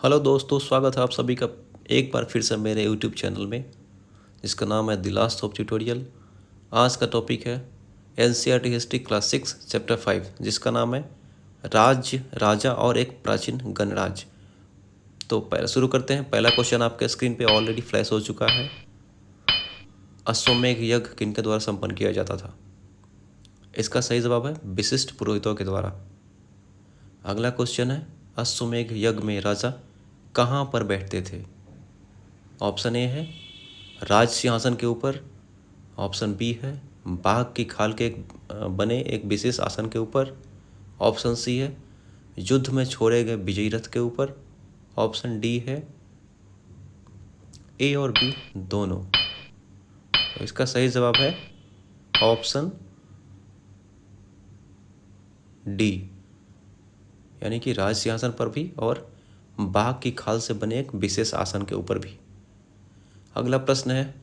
Hello दोस्तों, स्वागत है आप सभी का एक बार फिर से मेरे यूट्यूब चैनल में, जिसका नाम है द लास्ट ऑफ ट्यूटोरियल। आज का टॉपिक है एनसीईआरटी हिस्ट्री क्लास 6 चैप्टर 5, जिसका नाम है राज्य, राजा और एक प्राचीन गणराज्य। तो पहले शुरू करते हैं। पहला क्वेश्चन आपके स्क्रीन पे ऑलरेडी फ्लैश हो चुका है। अश्वमेध यज्ञ किनके द्वारा संपन्न किया जाता था? इसका सही जवाब है विशिष्ट पुरोहितों के द्वारा। अगला क्वेश्चन है अश्वमेध यज्ञ में राजा कहाँ पर बैठते थे? ऑप्शन ए है राज सिंहासन के ऊपर, ऑप्शन बी है बाघ की खाल के बने एक विशेष आसन के ऊपर, ऑप्शन सी है युद्ध में छोड़े गए विजयी रथ के ऊपर, ऑप्शन डी है ए और बी दोनों। तो इसका सही जवाब है ऑप्शन डी, यानी कि राज सिंहासन पर भी और बाघ की खाल से बने एक विशेष आसन के ऊपर भी। अगला प्रश्न है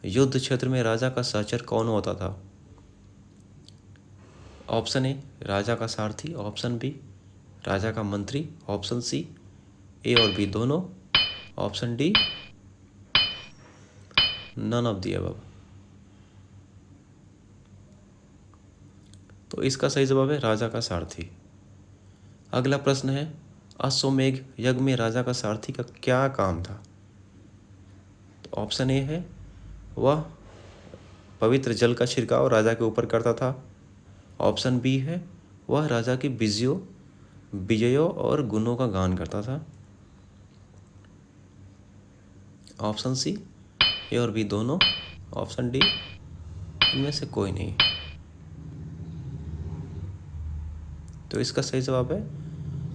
युद्ध क्षेत्र में राजा का सहचर कौन होता था? ऑप्शन ए राजा का सारथी, ऑप्शन बी राजा का मंत्री, ऑप्शन सी ए और बी दोनों, option D none of the above. तो इसका सही जवाब है राजा का सारथी। अगला प्रश्न है अश्वमेध यज्ञ में राजा का सारथी का क्या काम था? तो ऑप्शन ए है वह पवित्र जल का छिड़काव राजा के ऊपर करता था, ऑप्शन बी है वह राजा की विजयों और गुणों का गान करता था, ऑप्शन सी ए और बी दोनों, ऑप्शन डी इनमें से कोई नहीं। तो इसका सही जवाब है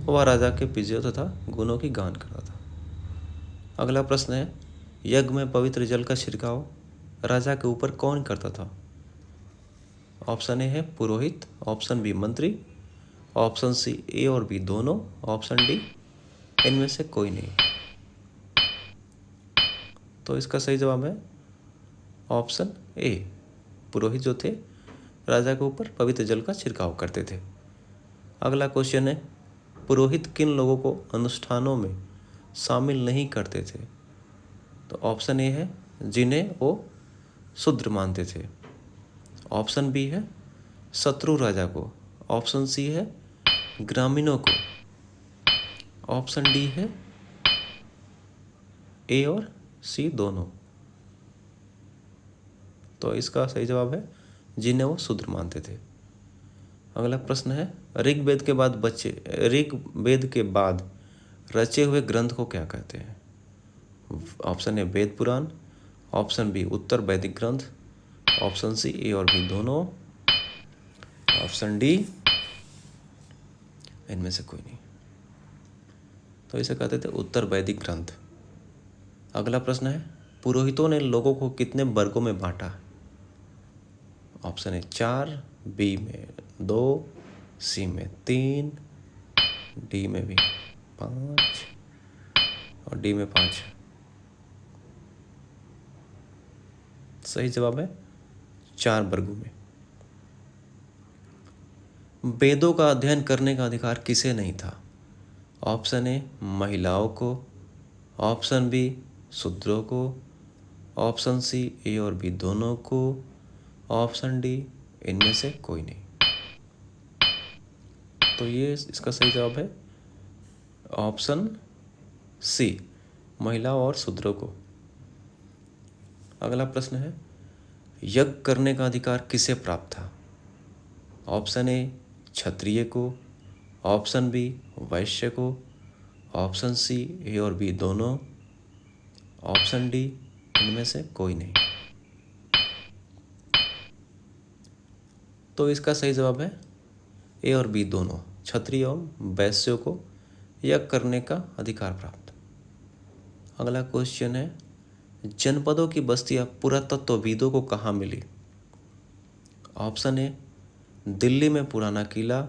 वह राजा के विजयों तथा गुणों की गान करता था। अगला प्रश्न है यज्ञ में पवित्र जल का छिड़काव राजा के ऊपर कौन करता था? ऑप्शन ए है पुरोहित, ऑप्शन बी मंत्री, ऑप्शन सी ए और बी दोनों, ऑप्शन डी इनमें से कोई नहीं। तो इसका सही जवाब है ऑप्शन ए, पुरोहित जो थे राजा के ऊपर पवित्र जल का छिड़काव करते थे। अगला क्वेश्चन है पुरोहित किन लोगों को अनुष्ठानों में शामिल नहीं करते थे? तो ऑप्शन ए है जिन्हें वो शूद्र मानते थे, ऑप्शन बी है शत्रु राजा को, ऑप्शन सी है ग्रामीणों को, ऑप्शन डी है ए और सी दोनों। तो इसका सही जवाब है जिन्हें वो शूद्र मानते थे। अगला प्रश्न है ऋग्वेद के बाद रचे हुए ग्रंथ को क्या कहते हैं? ऑप्शन ए वेद पुराण, ऑप्शन बी उत्तर वैदिक ग्रंथ, ऑप्शन सी ए और बी दोनों, ऑप्शन डी इनमें से कोई नहीं। तो इसे कहते थे उत्तर वैदिक ग्रंथ। अगला प्रश्न है पुरोहितों ने लोगों को कितने वर्गों में बांटा? ऑप्शन ए 4, बी में 2, सी में 3, डी में भी 5 और डी में 5। सही जवाब है 4 वर्गों में। वेदों का अध्ययन करने का अधिकार किसे नहीं था? ऑप्शन ए महिलाओं को, ऑप्शन बी शूद्रों को, ऑप्शन सी ए और बी दोनों को, ऑप्शन डी इनमें से कोई नहीं। तो ये इसका सही जवाब है ऑप्शन सी, महिलाओं और शूद्रों को। अगला प्रश्न है यज्ञ करने का अधिकार किसे प्राप्त था? ऑप्शन ए क्षत्रिय को, ऑप्शन बी वैश्य को, ऑप्शन सी ए और बी दोनों, ऑप्शन डी इनमें से कोई नहीं। तो इसका सही जवाब है ए और बी दोनों, क्षत्रिय और वैश्यों को यज्ञ करने का अधिकार प्राप्त। अगला क्वेश्चन है जनपदों की बस्तियां पुरातत्वविदों को कहाँ मिली? ऑप्शन ए दिल्ली में पुराना किला,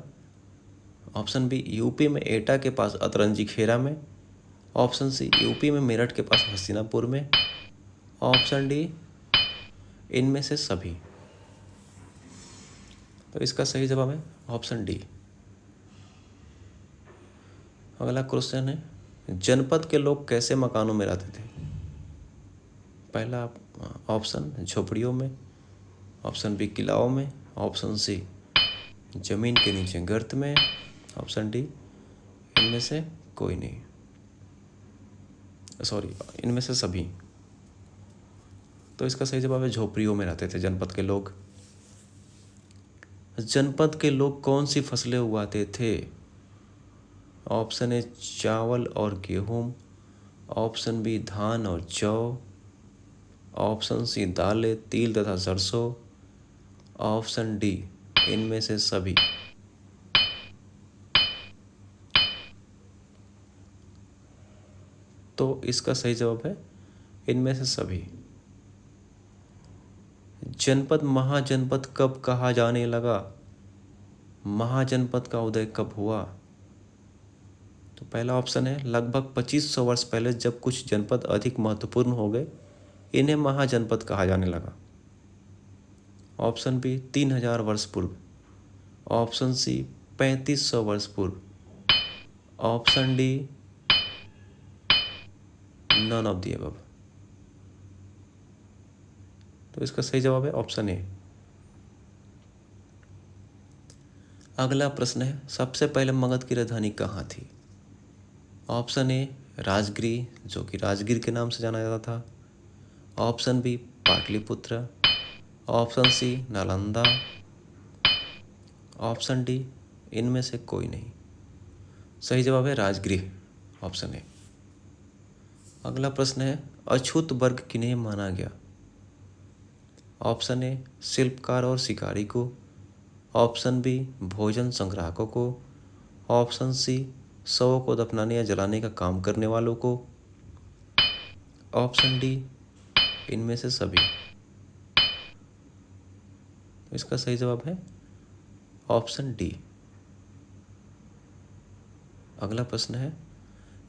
ऑप्शन बी यूपी में एटा के पास अतरंजी खेरा में, ऑप्शन सी यूपी में मेरठ के पास हस्तिनापुर में, ऑप्शन डी इनमें से सभी। तो इसका सही जवाब है ऑप्शन डी। अगला क्वेश्चन है जनपद के लोग कैसे मकानों में रहते थे? पहला ऑप्शन झोपड़ियों में, ऑप्शन बी किलाओं में, ऑप्शन सी जमीन के नीचे गर्त में, ऑप्शन डी इनमें से कोई नहीं, सॉरी इनमें से सभी। तो इसका सही जवाब है झोपड़ियों में रहते थे जनपद के लोग। जनपद के लोग कौन सी फसलें उगाते थे? ऑप्शन ए चावल और गेहूं, ऑप्शन बी धान और जौ, ऑप्शन सी दालें तिल तथा सरसों, ऑप्शन डी इनमें से सभी। तो इसका सही जवाब है इनमें से सभी। जनपद महाजनपद कब कहा जाने लगा? महाजनपद का उदय कब हुआ? तो पहला ऑप्शन है लगभग 2500 वर्ष पहले, जब कुछ जनपद अधिक महत्वपूर्ण हो गए, इन्हें महाजनपद कहा जाने लगा। ऑप्शन बी 3000 वर्ष पूर्व, ऑप्शन सी 3500 वर्ष पूर्व, option D none of the above. तो इसका सही जवाब है ऑप्शन ए। अगला प्रश्न है सबसे पहले मगध की राजधानी कहाँ थी? ऑप्शन ए राजगिरी, जो कि राजगीर के नाम से जाना जाता था, option B Pataliputra, option C Nalanda, option D इनमें से कोई नहीं। सही जवाब है राजगृह, ऑप्शन ए। अगला प्रश्न है अछूत वर्ग किन्हें माना गया? ऑप्शन ए शिल्पकार और शिकारी को, ऑप्शन बी भोजन संग्राहकों को, ऑप्शन सी शवों को दफनाने या जलाने का काम करने वालों को, ऑप्शन डी इनमें से सभी। इसका सही जवाब है ऑप्शन डी। अगला प्रश्न है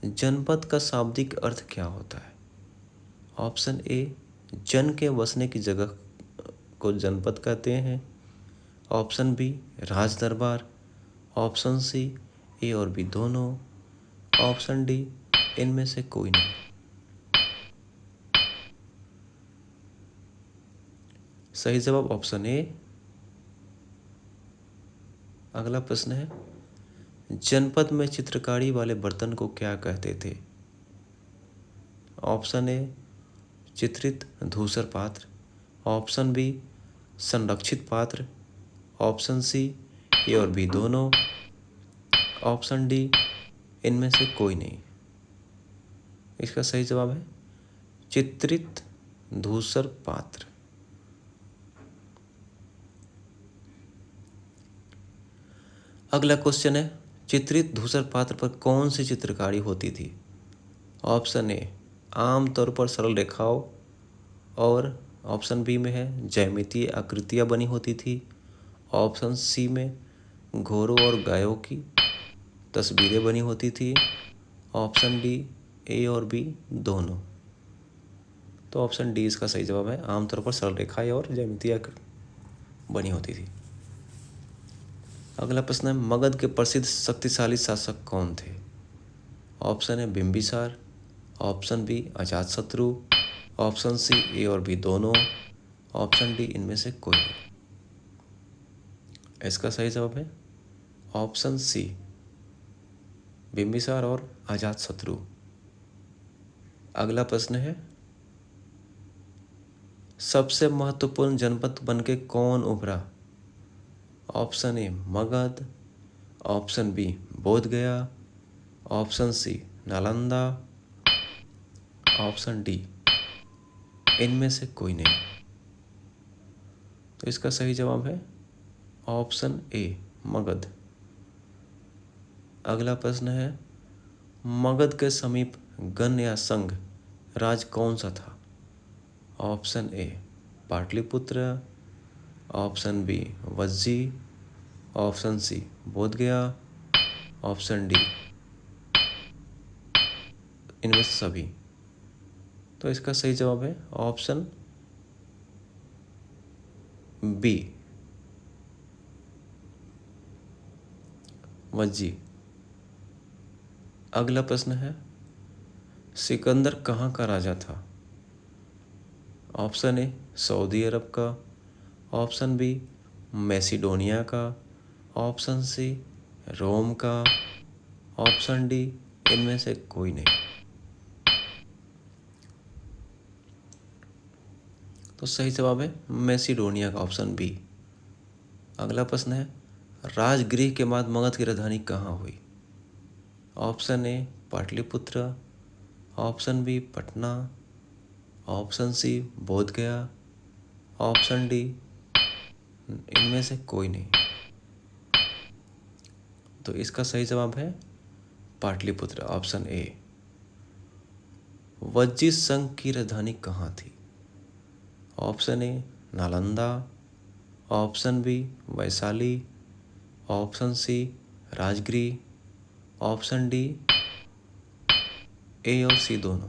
जनपद का शाब्दिक अर्थ क्या होता है? ऑप्शन ए जन के बसने की जगह को जनपद कहते हैं, ऑप्शन बी राज दरबार, ऑप्शन सी ए और बी दोनों, ऑप्शन डी इनमें से कोई नहीं। सही जवाब ऑप्शन ए। अगला प्रश्न है जनपद में चित्रकारी वाले बर्तन को क्या कहते थे? ऑप्शन ए चित्रित धूसर पात्र, ऑप्शन बी संरक्षित पात्र, ऑप्शन सी ए और बी दोनों, ऑप्शन डी इनमें से कोई नहीं। इसका सही जवाब है चित्रित धूसर पात्र। अगला क्वेश्चन है चित्रित धूसर पात्र पर कौन सी चित्रकारी होती थी? ऑप्शन ए आमतौर पर सरल रेखाओं और ऑप्शन बी में है ज्यामितीय आकृतियां बनी होती थी, ऑप्शन सी में घोड़ों और गायों की तस्वीरें बनी होती थी, ऑप्शन डी ए और बी दोनों। तो ऑप्शन डी इसका सही जवाब है, आमतौर पर सरल रेखाएं और ज्यामितीय बनी होती थी। अगला प्रश्न है मगध के प्रसिद्ध शक्तिशाली शासक कौन थे? ऑप्शन है Bimbisara, option B Ajatashatru, option C A और बी दोनों, ऑप्शन डी इनमें से कोई नहीं। इसका सही जवाब है ऑप्शन सी बिंबिसार और अजातशत्रु। अगला प्रश्न है सबसे महत्वपूर्ण जनपद बनके कौन उभरा? Option A Magadh, option B Bodhgaya, option C Nalanda, option D इनमें से कोई नहीं। तो इसका सही जवाब है ऑप्शन ए मगध। अगला प्रश्न है मगध के समीप गण या संघ राज कौन सा था? Option A Pataliputra, option B Vajji, option C Bodhgaya, option D इनमें से सभी। तो इसका सही जवाब है ऑप्शन बी वज्जी। अगला प्रश्न है सिकंदर कहाँ का राजा था? ऑप्शन ए सऊदी अरब का, ऑप्शन बी मैसिडोनिया का, ऑप्शन सी रोम का, ऑप्शन डी इनमें से कोई नहीं। तो सही जवाब है मैसिडोनिया का, ऑप्शन बी। अगला प्रश्न है, राजगृह के बाद मगध की राजधानी कहाँ हुई? Option A Pataliputra, option B Patna, option C Bodh Gaya, option D इनमें से कोई नहीं। तो इसका सही जवाब है पाटलिपुत्र, ऑप्शन ए। वज्जी संघ की राजधानी कहाँ थी? Option A Nalanda, option B Vaishali, option C Rajgriha, option D A और सी दोनों।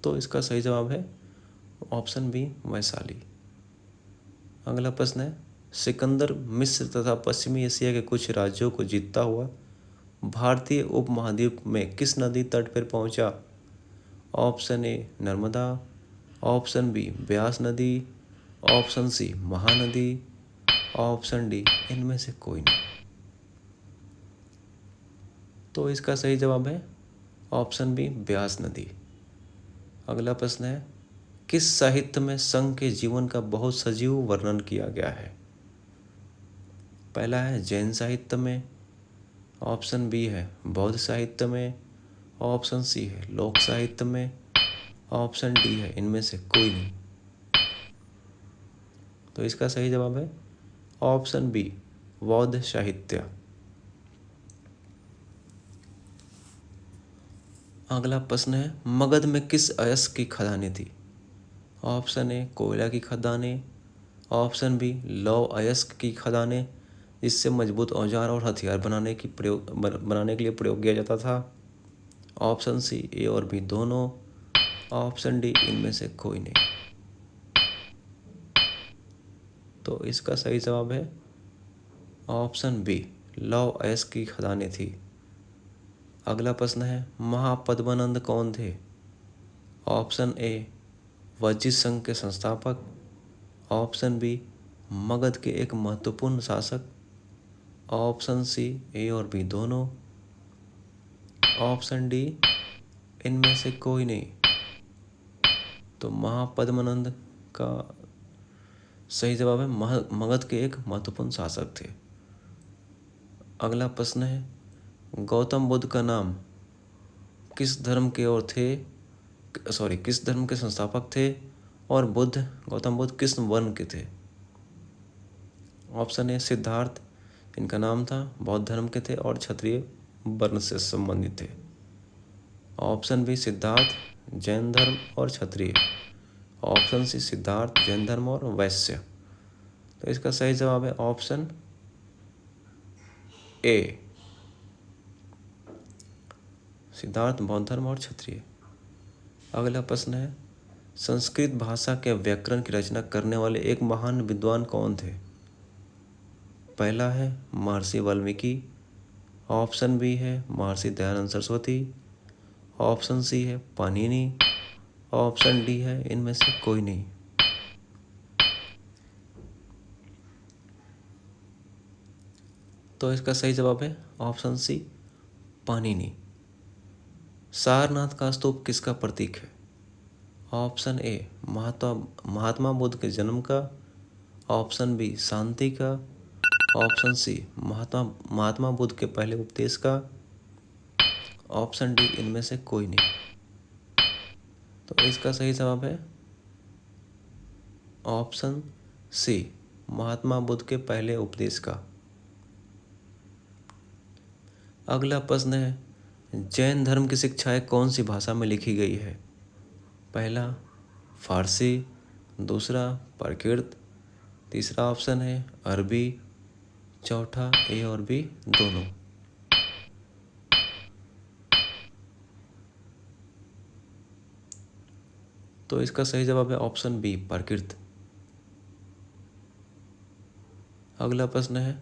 तो इसका सही जवाब है ऑप्शन बी वैशाली। अगला प्रश्न है, सिकंदर मिस्र तथा पश्चिमी एशिया के कुछ राज्यों को जीतता हुआ भारतीय उपमहाद्वीप में किस नदी तट पर पहुंचा? Option A Narmada, option B Beas नदी, option C Mahanadi, option D इनमें से कोई नहीं। तो इसका सही जवाब है ऑप्शन बी ब्यास नदी। अगला प्रश्न है, किस साहित्य में संघ के जीवन का बहुत सजीव वर्णन किया गया है? पहला है जैन साहित्य में, ऑप्शन बी है बौद्ध साहित्य में, ऑप्शन सी है लोक साहित्य में, ऑप्शन डी है इनमें से कोई नहीं। तो इसका सही जवाब है ऑप्शन बी बौद्ध साहित्य। अगला प्रश्न है, मगध में किस अयस्क की खदानें थी? ऑप्शन ए कोयला की खदानें, ऑप्शन बी लौह अयस्क की खदानें जिससे मजबूत औजार और हथियार बनाने के लिए प्रयोग किया जाता था, ऑप्शन सी ए और बी दोनों, ऑप्शन डी इनमें से कोई नहीं। तो इसका सही जवाब है ऑप्शन बी लौह अयस्क की खदानें थी। अगला प्रश्न है, महापद्मानंद कौन थे? ऑप्शन ए वज्जी संघ के संस्थापक, ऑप्शन बी मगध के एक महत्वपूर्ण शासक, ऑप्शन सी ए और बी दोनों, ऑप्शन डी इनमें से कोई नहीं। तो महापद्मानंद का सही जवाब है मगध के एक महत्वपूर्ण शासक थे। अगला प्रश्न है, गौतम बुद्ध का नाम किस धर्म के संस्थापक थे और गौतम बुद्ध किस वर्ण के थे? ऑप्शन ए सिद्धार्थ इनका नाम था, बौद्ध धर्म के थे और क्षत्रिय वर्ण से संबंधित थे। ऑप्शन बी सिद्धार्थ जैन धर्म और क्षत्रिय, ऑप्शन सी सिद्धार्थ जैन धर्म और वैश्य। तो इसका सही जवाब है ऑप्शन ए सिद्धार्थ बौद्ध धर्म और क्षत्रिय। अगला प्रश्न है, संस्कृत भाषा के व्याकरण की रचना करने वाले एक महान विद्वान कौन थे? पहला है महर्षि वाल्मीकि, ऑप्शन बी है महर्षि दयानंद सरस्वती, ऑप्शन सी है पाणिनि, ऑप्शन डी है इनमें से कोई नहीं। तो इसका सही जवाब है ऑप्शन सी पाणिनि। सारनाथ का स्तूप किसका प्रतीक है? ऑप्शन ए महात्मा बुद्ध के जन्म का, ऑप्शन बी शांति का, ऑप्शन सी महात्मा बुद्ध के पहले उपदेश का, ऑप्शन डी इनमें से कोई नहीं। तो इसका सही जवाब है ऑप्शन सी महात्मा बुद्ध के पहले उपदेश का। अगला प्रश्न है, जैन धर्म की शिक्षाएं कौन सी भाषा में लिखी गई है? पहला फारसी, दूसरा प्राकृत, तीसरा ऑप्शन है अरबी, चौथा ए और बी दोनों। तो इसका सही जवाब है ऑप्शन बी प्राकृत। अगला प्रश्न है,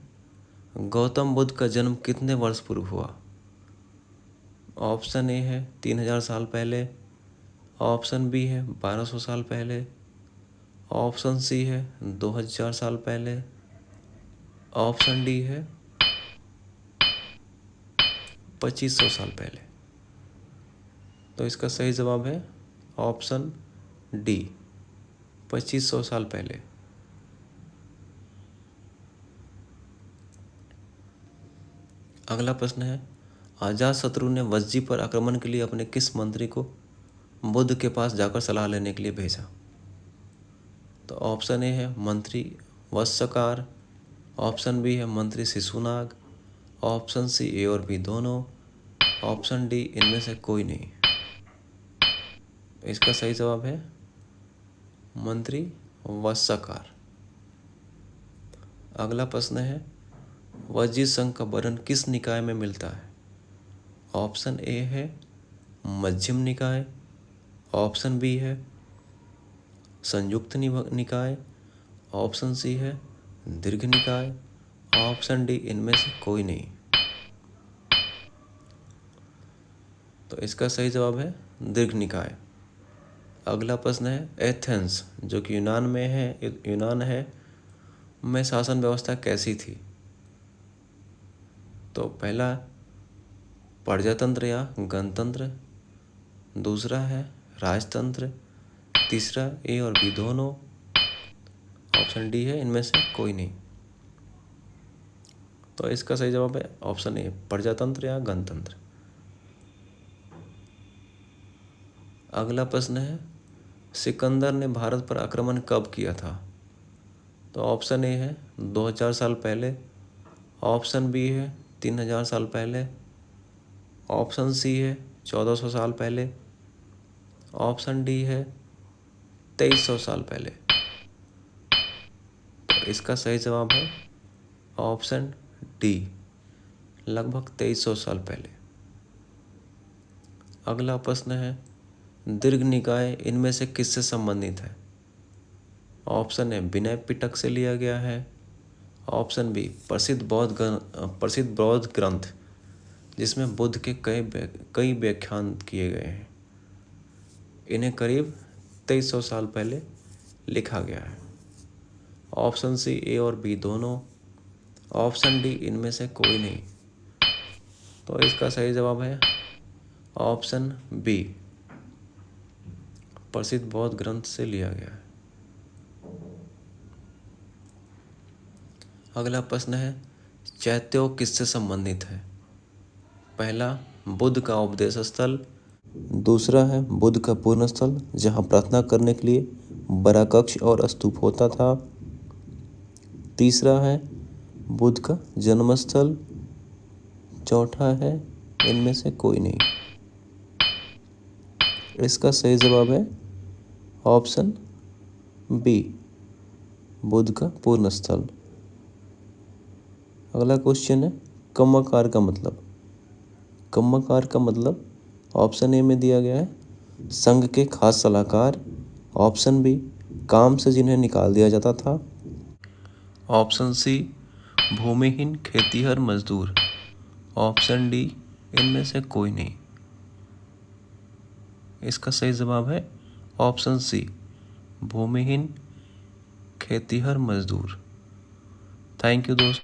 गौतम बुद्ध का जन्म कितने वर्ष पूर्व हुआ? ऑप्शन ए है 3000 साल पहले, ऑप्शन बी है 1200 साल पहले, ऑप्शन सी है 2000 साल पहले, ऑप्शन डी है 2500 साल पहले। तो इसका सही जवाब है ऑप्शन डी, 2500 साल पहले। अगला प्रश्न है, अजातशत्रु ने वज्जी पर आक्रमण के लिए अपने किस मंत्री को बुद्ध के पास जाकर सलाह लेने के लिए भेजा? तो ऑप्शन ए है मंत्री वत्सकार, ऑप्शन बी है मंत्री शिशुनाग, ऑप्शन सी ए और बी दोनों, ऑप्शन डी इनमें से कोई नहीं। इसका सही जवाब है मंत्री वत्सकार। अगला प्रश्न है, वज्जी संघ का वर्णन किस निकाय में मिलता है? ऑप्शन ए है मध्यम निकाय, ऑप्शन बी है संयुक्त निकाय, ऑप्शन सी है दीर्घ निकाय, ऑप्शन डी इनमें से कोई नहीं। तो इसका सही जवाब है दीर्घ निकाय। अगला प्रश्न है, एथेंस जो कि यूनान है में शासन व्यवस्था कैसी थी? तो पहला प्रजातंत्र या गणतंत्र, दूसरा है राजतंत्र, तीसरा ए और बी दोनों, ऑप्शन डी है इनमें से कोई नहीं। तो इसका सही जवाब है ऑप्शन ए, प्रजातंत्र या गणतंत्र। अगला प्रश्न है, सिकंदर ने भारत पर आक्रमण कब किया था? तो ऑप्शन ए है 2000 साल पहले, ऑप्शन बी है 3000 साल पहले, ऑप्शन सी है 1400 साल पहले, ऑप्शन डी है 2300 साल पहले। तो इसका सही जवाब है ऑप्शन डी, लगभग 2300 साल पहले। अगला प्रश्न है, दीर्घ निकाय इनमें से किससे संबंधित है? ऑप्शन ए विनय पिटक से लिया गया है, ऑप्शन बी प्रसिद्ध बौद्ध ग्रंथ जिसमें बुद्ध के कई व्याख्यान किए गए हैं, इन्हें करीब 2300 साल पहले लिखा गया है, ऑप्शन सी ए और बी दोनों, ऑप्शन डी इनमें से कोई नहीं। तो इसका सही जवाब है ऑप्शन बी, प्रसिद्ध बौद्ध ग्रंथ से लिया गया है। अगला प्रश्न है, चैत्योग किससे संबंधित है? पहला बुद्ध का उपदेश स्थल, दूसरा है बुद्ध का पूर्ण स्थल जहाँ प्रार्थना करने के लिए बड़ा कक्ष और स्तूप होता था, तीसरा है बुद्ध का जन्म स्थल, चौथा है इनमें से कोई नहीं। इसका सही जवाब है ऑप्शन बी, बुद्ध का पूर्ण स्थल। अगला क्वेश्चन है, कम्माकार का मतलब। कम्माकार का मतलब ऑप्शन ए में दिया गया है संघ के खास सलाहकार, ऑप्शन बी काम से जिन्हें निकाल दिया जाता था, ऑप्शन सी भूमिहीन खेतीहर मजदूर, ऑप्शन डी इनमें से कोई नहीं। इसका सही जवाब है ऑप्शन सी, भूमिहीन खेतीहर मजदूर। थैंक यू दोस्तों।